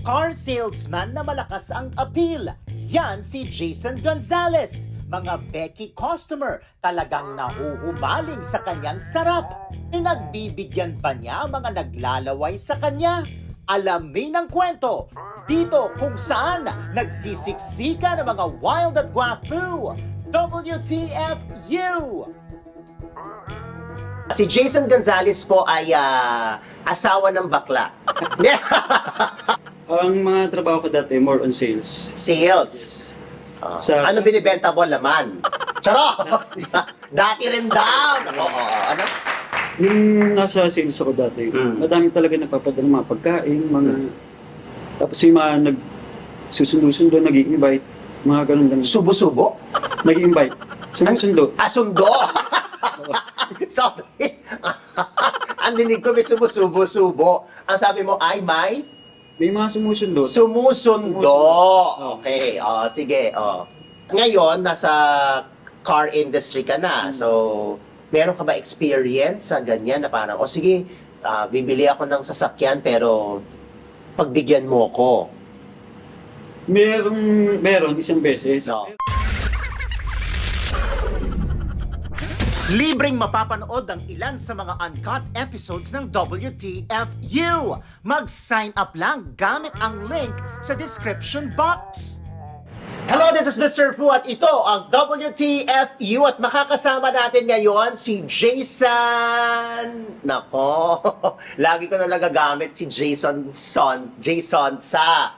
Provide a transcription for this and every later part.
Car salesman na malakas ang appeal. Yan si Jason Gonzalez. Mga Becky customer talagang nahuhumaling sa kanyang sarap. Pinagbibigyan ba niya ang mga naglalaway sa kanya? Alamin ang kwento dito kung saan nagsisiksika ng mga wild at guapo. WTFU! Si Jason Gonzalez po ay asawa ng bakla. Ang mga trabaho ko dati, more on sales. Sales. Ano binibenta mo? Laman. Charot! Dati rin daw. Oo, ano? Yung nasa sales ako dati, madami talaga napapadala mga pagkain, mga... Tapos may mga nagsusundo-sundo, nag-i-invite, mga ganun lang. Subo-subo? Nag-i-invite. Sumusundo. Sundo! Sorry. Ang dinig ko may subo-subo-subo. Ang sabi mo ay may? May mga sumusundo. Sumusundo. Okay. Sige. Ngayon, nasa car industry ka na. So, meron ka ba experience sa ganyan na parang, sige, bibili ako ng sasakyan pero pagbigyan mo ko. Meron isang beses. No. Libreng mapapanood ang ilan sa mga uncut episodes ng WTFU. Mag-sign up lang gamit ang link sa description box. Hello, this is Mr. Fu at ito ang WTFU at makakasama natin ngayon si Jason. Nako, lagi ko na nagagamit si Jason sa.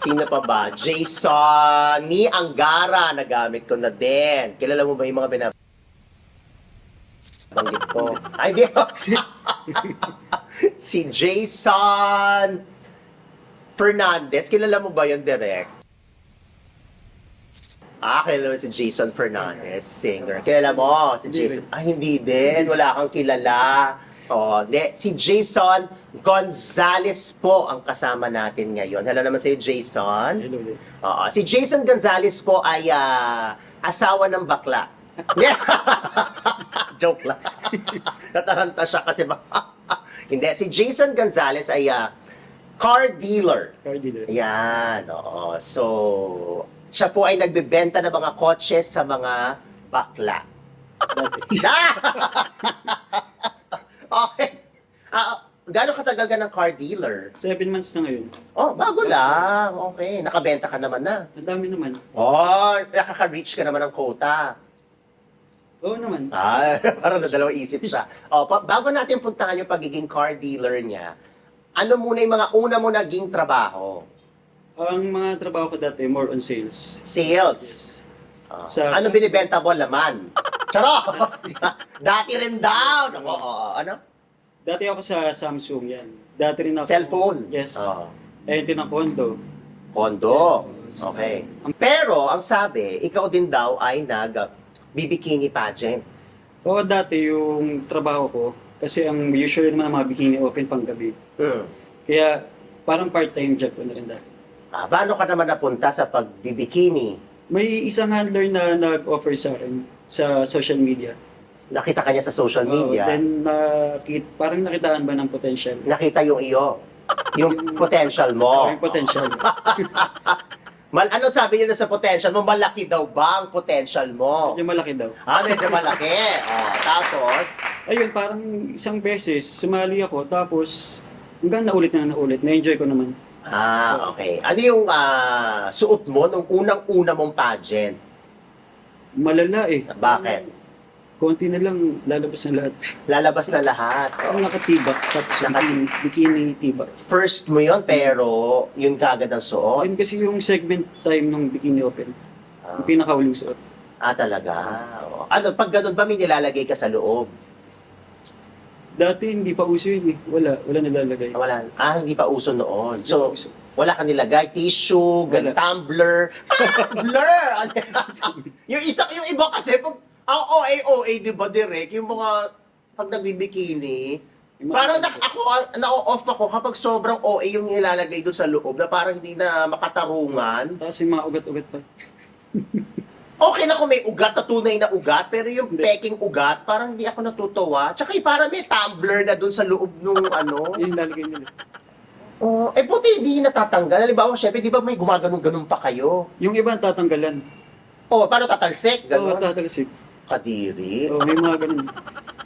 Sino pa ba? Jason ni Angara, nagamit ko na din. Kilala mo ba yung mga banggit ko? Ay, di. Si Jason Fernandez. Kilala mo ba yun, direct? Kilala mo si Jason Fernandez, singer. Kilala mo si Jason? Hindi din. Wala kang kilala. Si Jason Gonzalez po ang kasama natin ngayon. Hello naman sa'yo, Jason. Hello. Si Jason Gonzalez po ay asawa ng bakla. Joke lang. Nataranta siya kasi hindi, si Jason Gonzalez ay car dealer. Car dealer. Yan, oo. So, siya po ay nagbebenta ng mga kotse sa mga bakla. Okay. Gano'ng katagal ka ng car dealer? 7 months na ngayon. Bago lang. Okay. Nakabenta ka naman na. Ang dami naman. Nakaka-reach ka naman ng quota. Oo naman. Parang nadalawang isip siya. Bago natin puntahan yung pagiging car dealer niya, ano muna yung mga una mo naging trabaho? Ang mga trabaho ko dati, more on sales. Sales. Ano binibenta mo? Laman. Charot! Dati rin daw. Ano? Dati ako sa Samsung yan. Dati rin ako... Cellphone? Yes. Oo. Ito na condo. Kondo. Yes. Okay. Pero, ang sabi, ikaw din daw ay bibikini pageant. Oo, dati yung trabaho ko, kasi ang usually naman ng mga bikini open pang gabi. Kaya parang part-time job ko na rin dati. Paano ka naman napunta sa pagbibikini? May isang handler na nag-offer sa akin sa social media. Nakita ka niya sa social media. Then, parang nakitaan ba ng potential? Nakita yung yung potential mo. Yung potential. Ano sabi niya sa potential mo? Malaki daw ba ang potential mo? Medyo malaki daw. Medyo malaki. Tapos? Ayun, parang isang beses, sumali ako, tapos hanggang naulit na naulit. Na-enjoy ko naman. Okay. Ano yung suot mo nung unang-una mong pageant? Malala eh. Bakit? Konti na lang, lalabas na lahat. Lalabas na lahat. Parang nakatibak, tapos bikini tibak. First mo yon pero yung kagad ang suot? Yun kasi yung segment time ng bikini open. Yung pinakauling suot. Talaga? Pag ganun ba may nilalagay ka sa loob? Dati hindi pa uso yun eh. Wala nilalagay. Wala. Hindi pa uso noon. So, wala ka nilagay, tissue, tumbler. Tumbler! yung iba kasi, ang OA, di ba, direct, yung mga, pag nagbibikini, parang na-off ako kapag sobrang OA yung nilalagay doon sa loob na parang hindi na makatarungan. Tapos yung mga ugat-ugat pa. Okay na kung may ugat na tunay na ugat, pero yung peking ugat, parang hindi ako natutuwa. Tsaka parang may tumbler na doon sa loob nung Yung lalagay nila. Oh, eh buti hindi natatanggal. Halimbawa, syempre, di ba may gumaganon-ganon pa kayo? Yung iba tatanggalan. Oh, paano tatalsik? Oo, Ganon. tatalsik. Kadiri. Oo, may mga ganun.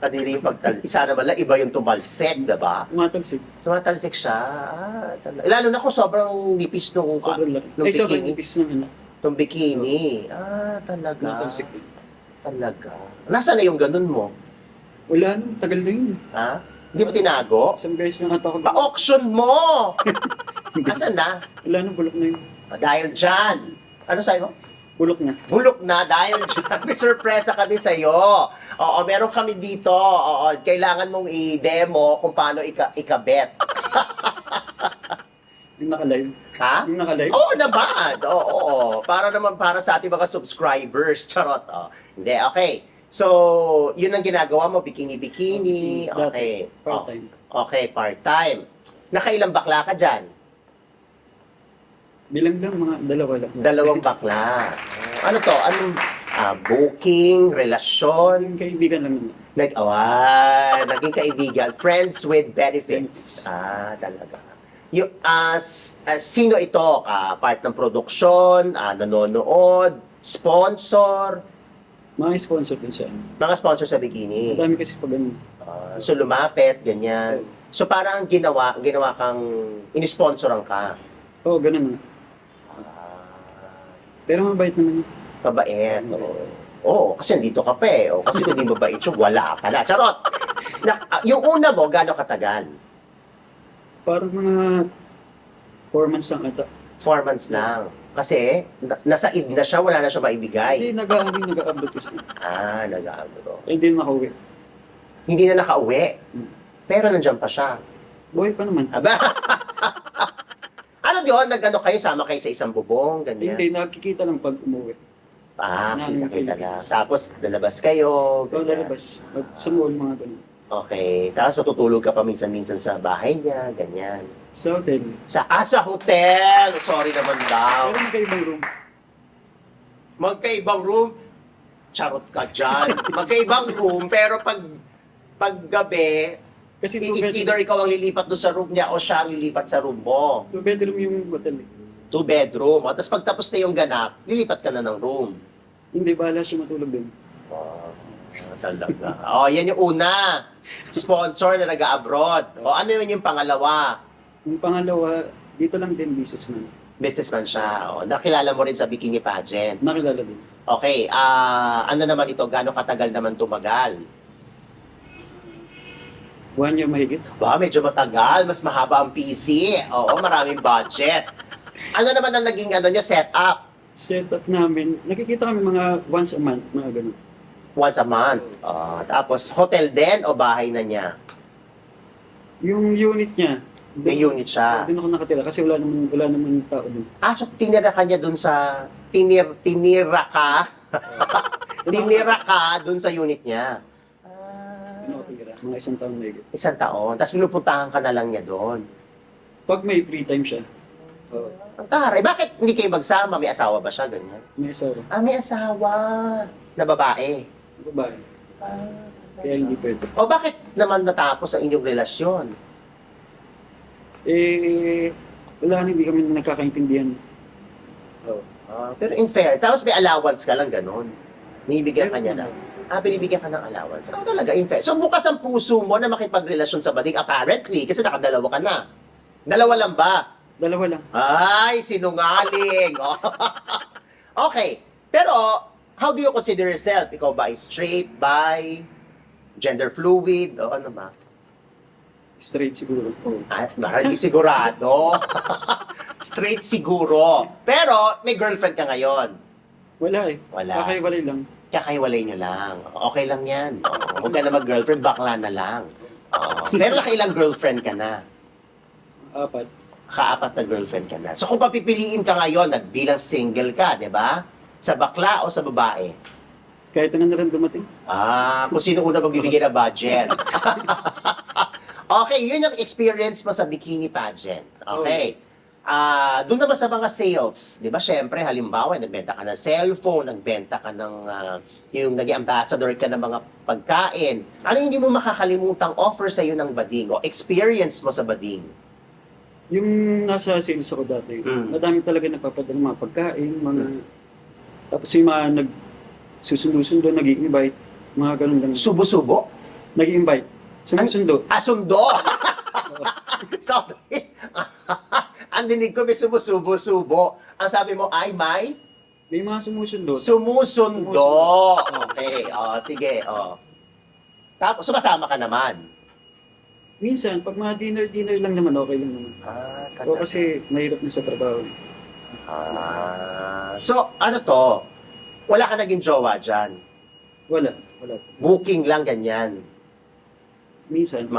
Kadiri yung pagtalsik. Isa naman lang, iba yung tumalsik, diba? Tumatalsik. Tumatalsik siya. Lalo na kung sobrang nipis nung, Sobrang laki. nung Ay, sobrang bikini. nipis ng ano. Nung bikini. Talaga. Tumatalsik. Talaga. Nasaan na yung ganun mo? Wala na, tagal na yun. Ha? Hindi mo tinago? Isang beses na ata ako. Pa-auction mo! Asan na? Wala na, bulok na yun. Dahil dyan. Ano sa'yo? Bulok na. Bulok na dahil dyan. May surpresa kami sa'yo. Oo, meron kami dito. Oo, kailangan mong i-demo kung paano ikabet. Yung naka-live. Ha? Yung naka-live. Oo naman. Oo. Para naman para sa ating mga subscribers. Charot. Oh. Hindi, okay. So, yun ang ginagawa mo, bikini-bikini. Okay. Part-time. Okay, part-time. Nakailang bakla ka dyan? Bilang lang, mga dalawa lang. Dalawang bakla. Ano to? Anong booking, relasyon? Yung kaibigan lang naman. Naging kaibigan. Friends with benefits. Talaga. Yung, sino ito? Part ng produksyon, nanonood, sponsor, Mga sponsor din siya. mga sponsor sa bikini. Madami kasi pag ano. So lumapit, ganyan. So parang ginawa kang, inisponsoran ka. Oo, ganun na. Pero mabait naman yun. Mabait. Oo, kasi nandito ka pa eh. O, kasi kung di mabait yung wala ka na. Charot! Yung una mo, gano'ng katagal? Parang mga 4 months lang ata. 4 months lang. Kasi, nasa id na siya, wala na siya maibigay. Hindi, nag-upload kasi. Nag-aabro. Eh, hindi na makauwi. Hindi na nakauwi. Pero nandiyan pa siya. Buhay pa naman. Aba! Ano yun? Nag-ano kayo? Sama kayo sa isang bubong? Ganyan? Hindi, nakikita lang pag umuwi. Kita-kita lang. Tapos, lalabas kayo. Oo, ganyan. lalabas. Sa mall, mga ganun. Okay. Tapos, matutulog ka pa minsan-minsan sa bahay niya. Ganyan. Sa hotel. Sa hotel! Sorry naman daw. Pero magkaibang room. Magkaibang room? Charot ka dyan. Magkaibang room, pero pag gabi, Kasi it's either ikaw ang lilipat doon sa room niya o siya ang lilipat sa room mo. 2 bedroom yung hotel. 2 bedroom. O, tapos pagtapos na yung ganap, lilipat ka na ng room. Hindi, bahala siya matulog din. Talaga. Yan yung una. Sponsor na nag-abroad. Ano yun yung pangalawa? Yung pangalawa, dito lang din businessman. Businessman siya. Nakilala mo rin sa bikini pageant. Nakilala din. Okay. Ano naman ito? Gano'ng katagal naman tumagal? 1 year mahigit. Medyo matagal. Mas mahaba ang PC. Oo, maraming budget. Ano naman ang naging niya, setup? Setup namin, nakikita kami mga once a month, mga ganun. Once a month. Tapos, hotel din o bahay na niya? Yung unit niya, May unit siya. doon ako nakatira kasi wala naman tao doon. So tinira ka niya dun sa... Tinira ka? Tinira ka dun sa unit niya? Doon ako tira, mga 1 taon mahigit. 1 taon. Tapos pinupuntahan ka na lang niya doon. Pag may free time siya, Ang taray, bakit hindi kayo magsama? May asawa ba siya? Ganyan. may asawa, May asawa. Na babae. babae. Talaga. Kaya hindi pwede. O bakit naman natapos ang inyong relasyon? Wala na, hindi kami nagkakaintindihan. Pero in fair, tapos may allowance ka lang, ganun. Binibigyan ka niya lang. Binibigyan ka ng allowance. Talaga, in fair. So bukas ang puso mo na makipagrelasyon sa bading, apparently, kasi nakadalawa ka na. Dalawa lang ba? Dalawa lang. Ay, sinungaling. Okay. Pero, how do you consider yourself? Ikaw ba ay straight, bi, gender fluid, o ano ba? Straight siguro. Hindi sigurado. Straight siguro. Pero, may girlfriend ka ngayon. Wala eh. Wala. Kakaiwalay lang. Kakaiwalay nyo lang. Okay lang yan. Huwag ka na mag-girlfriend, bakla na lang. Pero nakailang girlfriend ka na. 4. Kaapat na girlfriend ka na. So kung papipiliin ka ngayon, nagbilang single ka, di ba? Sa bakla o sa babae? Kahit na rin dumating. Kung sino una magbibigay ng budget. Okay, yun yung experience mo sa bikini pageant. Okay. Doon naman sa mga sales, di ba? Siyempre, halimbawa, nagbenta ka ng cellphone, nagbenta ka ng, yung naging ambassador ka ng mga pagkain. Ano yung hindi mo makakalimutang offer sa iyo ng bading o experience mo sa bading? Yung nasa sales ako dati, madami talaga napapadala mga pagkain, mga... Tapos may mga nagsusundo-sundo, nag-i-invite, mga ganun lang. Subo-subo? Nag-i-invite, sumusundo. Sundo! Sorry. Ang dinig ko may sumusubo-subo. Ang sabi mo ay may May mga sumusundo. sumusundo. Okay, sige, Tapos, sumasama ka naman. Minsan, pag mga dinner lang naman, okay lang naman. O kasi mahirap na sa trabaho. So, ano to? Wala ka naging jowa dyan. Wala. Booking lang, ganyan. Minsan.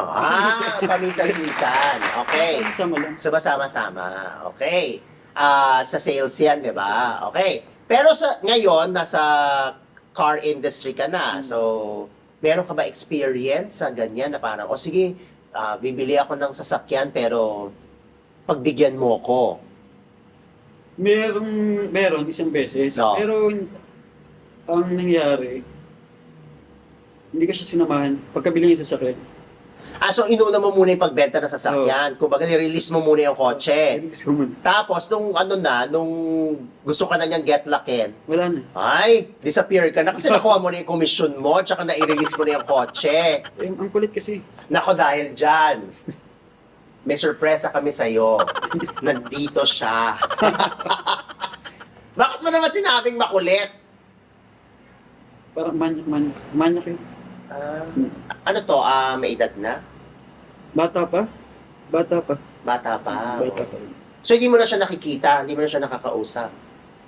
Paminsan-minsan. Okay. Sama lang. Sumasama-sama. Okay. Sa sales yan, di ba? Okay. Pero ngayon, nasa car industry ka na. So, meron ka ba experience sa ganyan na parang, sige, bibili ako ng sasakyan pero pagbigyan mo ko. Meron isang beses. No. Pero ang nangyari, hindi ka siya sinamahan. Pagkabili niya sa sasakyan. So inuna mo muna yung pagbenta ng sasakyan. Kumbaga, nirelease mo muna yung kotse. Tapos, nung gusto ka na niyang get lockin, Wala na. ay, disappear ka na kasi nakuha mo na yung commission mo, tsaka na-release mo na yung kotse. Ang kulit kasi. Nako, dahil dyan, may sorpresa kami sa'yo. Nandito siya. Bakit mo naman sinabing makulit? Parang manyak yun. Ano to, may edad na? Bata pa. Bata pa. Bata pa. So, hindi mo na siya nakikita, hindi mo na siya nakakausap.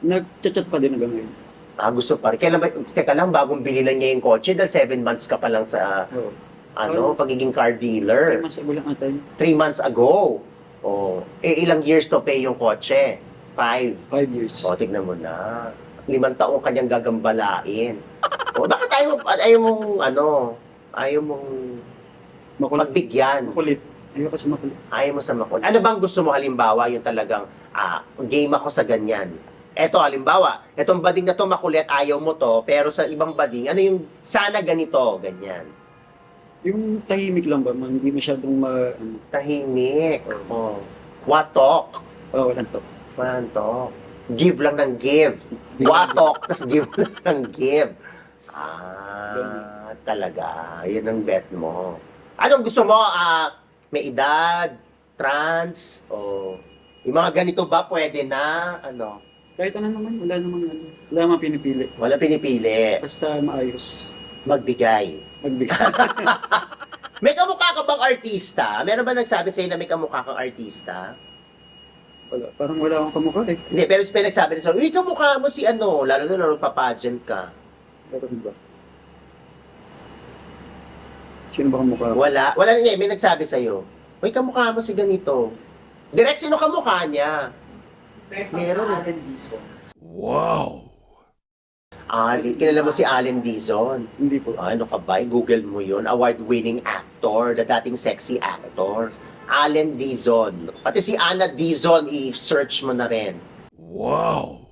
Nag-chat pa din hanggang ngayon. Gusto pa rin. Teka lang, bagong bili lang niya yung kotse dahil 7 months ka pa lang sa, pagiging car 3 dealer. months ago lang ata yun. 3 months ago. Ilang years to pay yung kotse? 5. 5 years. Tignan mo na. 5 taong kanyang gagambalain. Bakit ayaw mong Makulit. pagbigyan? Makulit. Ayaw kasi makulit. Ayaw mo sa makulit. Ano bang gusto mo halimbawa yung talagang, game ako sa ganyan? Eto halimbawa, etong bading na to makulit, ayaw mo to, pero sa ibang bading, ano yung sana ganito, ganyan? Yung tahimik lang ba? Hindi masyadong Tahimik. Watok. walang to. Walang to. Give lang ng give. Watok, tas give lang ng give. Talaga. Yun ang bet mo. Anong gusto mo? May edad? Trans? O yung mga ganito ba pwede na? Ano? Kahit ano naman, wala naman pinipili. Wala pinipili. Basta maayos. Magbigay. May kamukha ka bang artista? Meron ba nagsabi sa'yo na may kamukha kang artista? Wala. Parang wala akong kamukha eh. Hindi, pero may nagsabi na sa'yo, kamukha mo si ano, lalo na nagpa-pageant ka. Meron ba? Sino ba kamukha? Wala na may nagsabi sa'yo, kamukha mo si ganito. Direct, sino kamukha niya? Meron eh. Wow! Kilala mo si Allen Dizon? Hindi po. Ano ka ba? Google mo yun. Award-winning actor, the dating sexy actor. Allen Dizon. Pati si Anna Dizon, i-search mo na rin. Wow!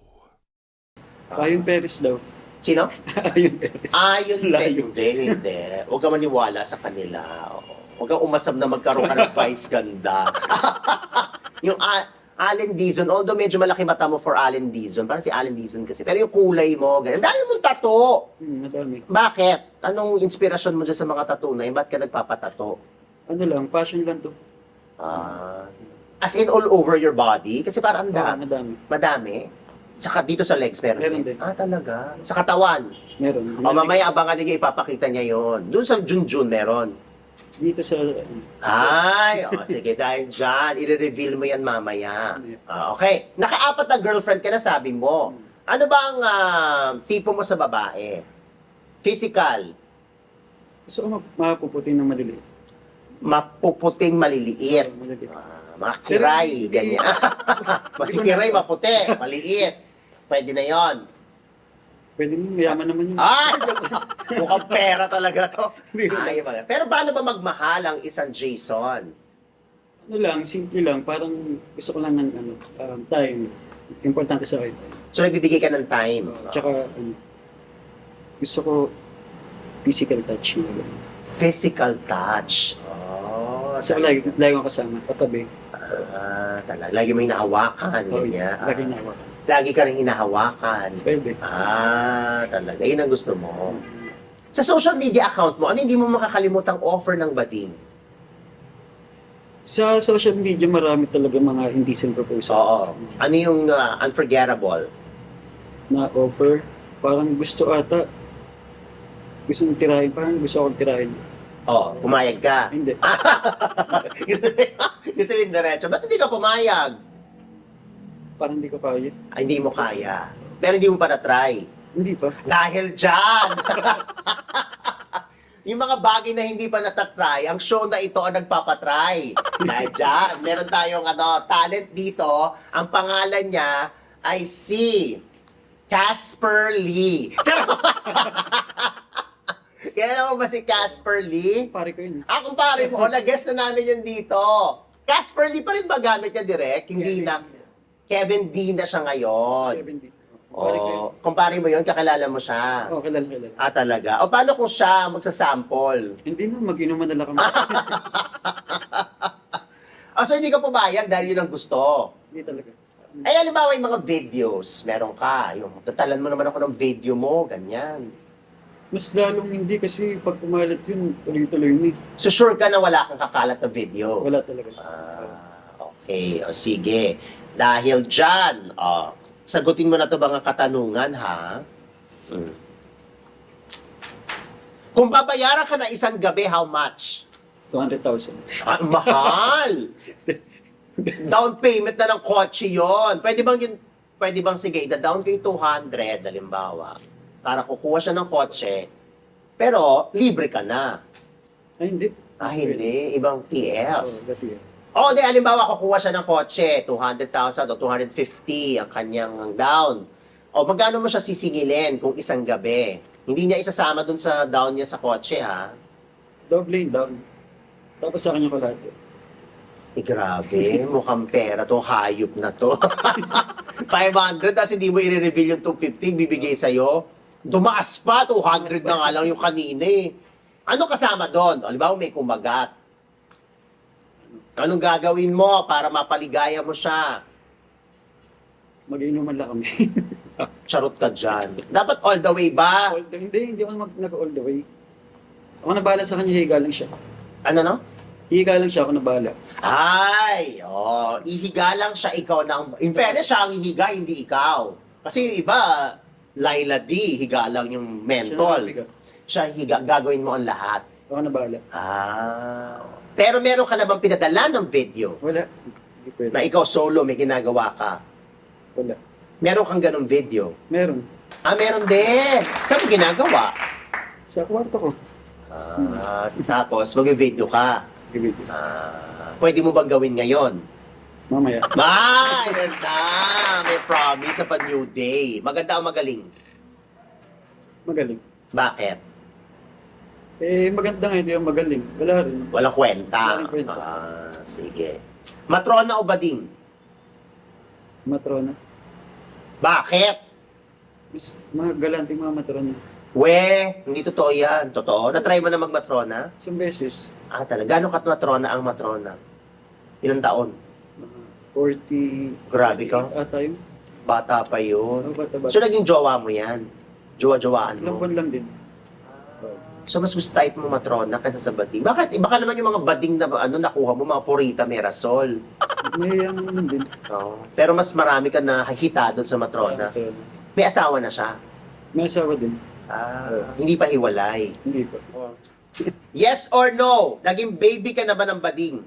Ayun Paris daw. Sino? Ayun Paris. Yun. Hindi. Huwag ka maniwala sa kanila. Huwag kang umasam na magkaroon ka ng vice ganda. Yung Allen Dizon, although medyo malaki mata mo for Allen Dizon, parang si Allen Dizon kasi. Pero yung kulay mo, ganyan. Dahil mong tato. Madami. Bakit? Anong inspirasyon mo dyan sa mga tattoo na yun? Ba't ka nagpapatato? Ano lang, passion lang to. As in all over your body? Kasi parang Madami. Madami? Saka dito sa legs meron din. Talaga? Sa katawan? Meron. Mamaya abangan niya ipapakita niya yon. Doon sa Junjun meron. Dito sa... Sige, dahil dyan, i-reveal mo yan mamaya. Okay. Naka-4 na girlfriend ka na, sabi mo. Ano ba ang tipo mo sa babae? Physical? Gusto ko mapuputin ng maliliit. Mapuputing maliliit. Maliliit. Mga kiray, Pero ganyan. Mas kiray, maputi, maliit. Pwede na yon. Pwede mo, mayaman naman yun. Mukhang pera talaga to. Hindi. Pero paano ba magmahal ang isang Jason? Ano lang, simple lang. Parang gusto ko lang ng time. Importante sa akin. So, nagbibigay ka ng time. Tsaka, gusto ko physical touch. Physical touch. So, lagi ko kasama, katabi. Talaga. Lagi mo hinahawakan, Oo, ganyan. lagi na ako. Lagi ka rin hinahawakan. Pwede. Talaga. Yun ang gusto mo. Sa social media account mo, ano hindi mo makakalimutang offer ng bading? Sa social media, marami talaga mga indecent proposals. Oo. Ano yung unforgettable? Na offer. Parang gusto ata. Gusto mong tirahin. Parang gusto akong tirahin. Oo, pumayag ka. Hindi. Gusto rin diretso. Ba't hindi ka pumayag? Parang hindi ko kaya. Ay, hindi mo kaya. Pero hindi mo pa na-try. Hindi pa. Dahil dyan! Yung mga bagay na hindi pa natatry, ang show na ito ang nagpapatry. Dahil dyan, meron tayong talent dito. Ang pangalan niya ay si Casper Lee. Kailan mo ba si Casper Lee? Pare ko yun. Kumpare mo, nag-guest na namin yun dito. Casper Lee pa rin ba gamit niya direct? Hindi na. Kevin D na siya ngayon. 70. Pare ko yun. Kumpare mo yun, kakilala mo siya. Oo, kilala. Talaga? O paano kung siya magsasample? Hindi na, mag-inuman na lang kami. So hindi ka pumayag dahil yun ang gusto. Hindi talaga. Ay, halimbawa yung mga videos, meron ka. Yung, tatalan mo naman ako ng video mo, ganyan. Mas lalong hindi kasi pag pumalat yun, tuloy-tuloy ni. So sure ka na wala kang kakalat na video? Wala talaga. Okay. O sige. Dahil dyan, sagutin mo na to mga katanungan, ha? Kung babayaran ka na isang gabi, how much? 200,000. Mahal! Down payment na ng kotse yon. Pwede bang sige, ida-down ko yung 200, halimbawa, para kukuha siya ng kotse, pero libre ka na. Ay, hindi. Hindi. Ibang PF. Oo, dati yan. Di, halimbawa, kukuha siya ng kotse, 200,000 o 250 ang kanyang down. Magkano mo siya sisingilin kung isang gabi? Hindi niya isasama dun sa down niya sa kotse, ha? Doble down. Tapos sa kanya ko lahat. Grabe, mukhang pera tong hayop na to. 500, tapos hindi mo i-reveal yung 250, bibigay sa'yo. Dumaas pa, 200 na nga lang yung kanina eh. Ano kasama doon? Halimbawa, may kumagat. Anong gagawin mo para mapaligaya mo siya? Mag-inuman lang kami. Charot ka dyan. Dapat all the way ba? Hindi ako nag-all the way. Ako nabahala sa kanya, higa lang siya. Ano no? Higa lang siya, ako nabahala. Ihiga lang siya, ikaw nang... In fairness, siya ang ihiga, hindi ikaw. Kasi yung iba, Laila D, higa lang yung mentol. Siya higa, gagawin mo ang lahat. Ako nabahala. Pero meron ka na bang pinadala ng video? Wala. Hindi pwede. Na ikaw solo, may ginagawa ka? Wala. Meron kang ganong video? Meron. Meron din. Saan mo ginagawa? Sa kwarto ko. Tapos, mag-video ka. Ibigay. Pwede mo bang gawin ngayon? Mamaya. Yan na! May promise sa pa-new day. Maganda o magaling? Magaling. Bakit? Maganda nga ito yung magaling. Wala rin. Walang kwenta. Walang kwenta. Sige. Matrona o bading? Matrona. Bakit? Mas mga galanting mga matrona. Hindi totoo yan. Totoo? Na-try mo na mag-matrona? Isang beses. Talaga. Gano'ng matrona ang matrona? Ilang taon? 40... Grabe ka. Ata yun. Bata pa yun. Bata-bata. So, naging jowa mo yan? Jowa-jowaan Ilang mo? buwan lang din. So, mas gusto type mo matrona kaysa sa bading. Bakit? Baka naman yung mga bading na nakuha mo, mga purita, merasol. May din. Pero mas marami ka na hita doon sa matrona. May asawa na siya. May asawa din. Hindi pa hiwalay. Hindi pa. Yes or no? Naging baby ka na ba ng bading?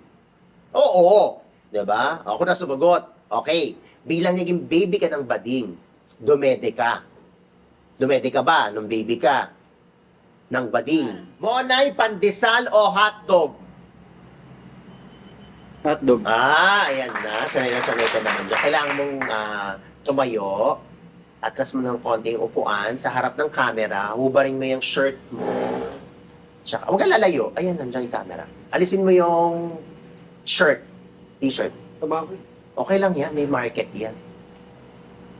Oo. Diba? Ako na sumagot. Okay. Bilang naging baby ka ng bading, dumede ka. Dumede ka ba nung baby ka? Ng bading. Monay, pandesal o hotdog? Hotdog. Ayan na. Sanay ka naman dyan. Kailangan mong tumayo. Atras mo ng konti yung upuan sa harap ng camera. Hubarin mo yung shirt mo. Tsaka, huwag ka lalayo. Ayan, nandiyan yung camera. Alisin mo yung shirt. T-shirt. Tabako. Okay lang yan. May market yan.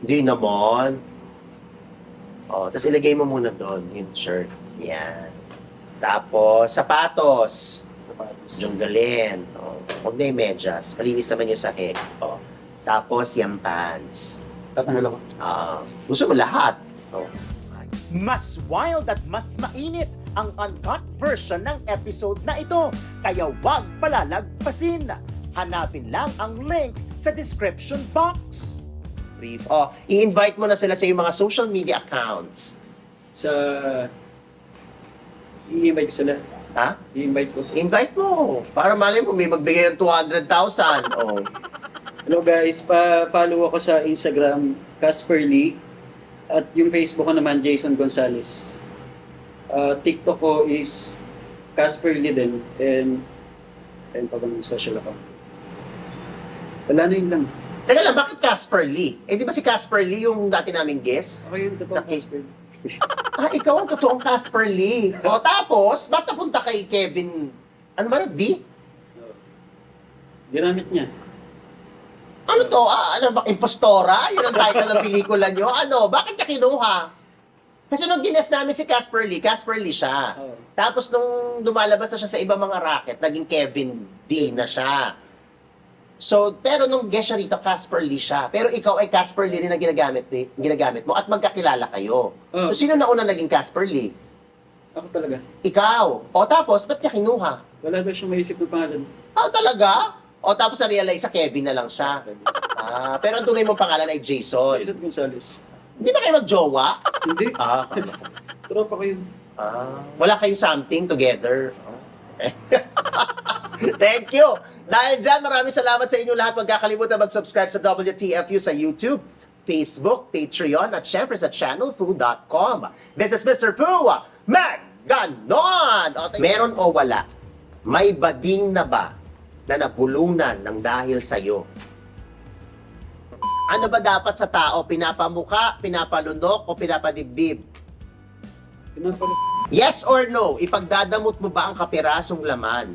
Hindi naman. Tapos ilagay mo muna doon yung shirt. Yan. Tapos, sapatos. Sapatos. Junggalin. Huwag na yung medyas. Malinis naman yung sahig. Oh. Tapos yung pants. Tatanggal ako. Gusto mo lahat. Oh. Mas wild at mas mainit ang uncut version ng episode na ito. Kaya wag palalagpasin. Hanapin lang ang link sa description box. Brief. Oh, i-invite mo na sila sa iyong mga social media accounts. Sa... I-invite ko sila. Ha? I-invite ko. Invite mo. Para mali mo, may magbigay ng 200,000. Oh. Hello guys, pa-follow ako sa Instagram, Casper Lee. At yung Facebook ko naman, Jason Gonzalez. TikTok ko is Casper Lee din. And pa bang social account? Wala na yun lang. Teka lang, bakit Casper Lee? Eh, di ba si Casper Lee yung dati naming guest? Ako yung totoong Naki- Casper. Ikaw ang totoong Casper Lee. O tapos, ba't napunta kay Kevin, ano ba, D? Ginamit niya. Ano to? Ano ba, impostora? Yun ang title ng pelikula nyo? Ano? Bakit niya kinuha? Kasi nung gines namin si Casper Lee siya. Oo. Tapos nung lumalabas na siya sa ibang mga racket, naging Kevin D na siya. So, pero nung guest siya rito, Casper Lee siya. Pero ikaw ay Casper Lee rin ang ginagamit mo at magkakilala kayo. Oo. So, sino nauna naging Casper Lee? Ako talaga. Ikaw. O tapos, ba't niya kinuha? Wala daw siyang maisip ng pangalan. Talaga? O tapos na-realize sa Kevin na lang siya. Pero ang tunay mong pangalan ay Jason. Jason Gonzalez. Hindi ba kayo magjowa? Hindi. Kala ko. Tropa ko yun. Wala kayong something together. Thank you. Dahil dyan, maraming salamat sa inyo lahat. Huwag kakalimutan mag-subscribe sa WTFU sa YouTube, Facebook, Patreon, at syempre sa channelfu.com. This is Mr. Fu. Ganon! Meron o wala? May bading na ba na nabulunan ng dahil sa'yo? Ano ba dapat sa tao? Pinapamuka, pinapalunok, o pinapadibdib? Pinapalit. Yes or no? Ipagdadamot mo ba ang kapirasong laman?